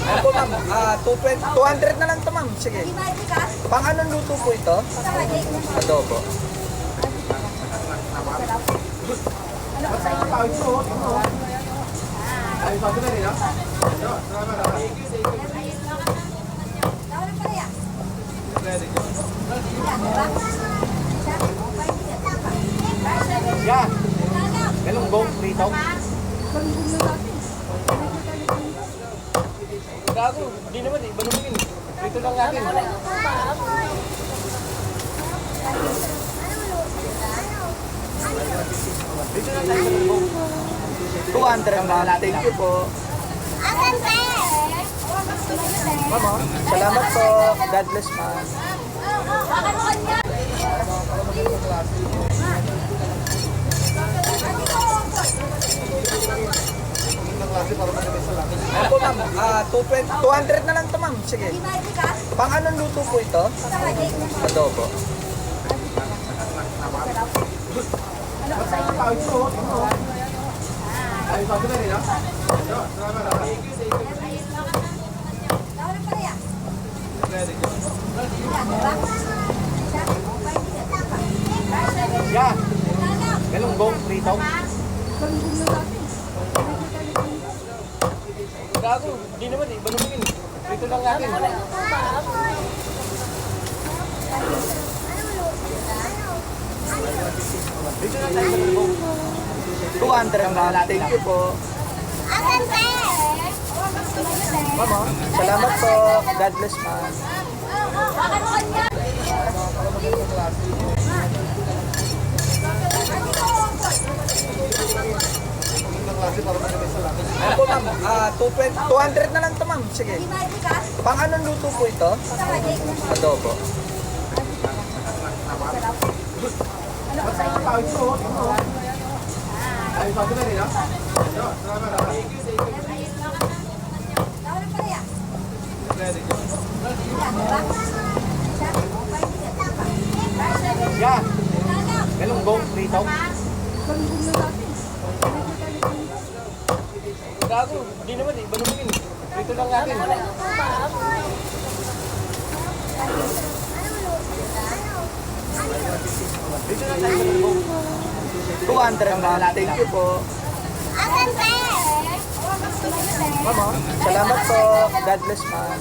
Ano po ma'am? 200 na lang to ma'am. Sige. Pang anong luto po ito? Adobo. Yeah. Galunggong prito. Gago, di naman eh, balungin. Prito lang natin. Dito lang tayo galunggong. 200 na. Thank you po. Mama, salamat po. God bless ma'am. Ano po ma'am? 200 na lang to ma'am. Sige. Pang anong luto po ito? Adobo. Yeah. Galunggong prito. Gago, di naman eh, balungin. Prito lang natin. Dito lang tayo galunggong. 200 na. Thank you po. Mama, salamat po. God bless ma'am. Ano po ma'am? 200 na lang to ma'am. Sige. Pang anong luto po ito? Adobo. Yeah. Galunggong prito. Gago, di naman eh, balungin. Prito lang natin. Dito lang tayo galunggong. 200 na. Thank you po. Mama, salamat po. God bless ma'am.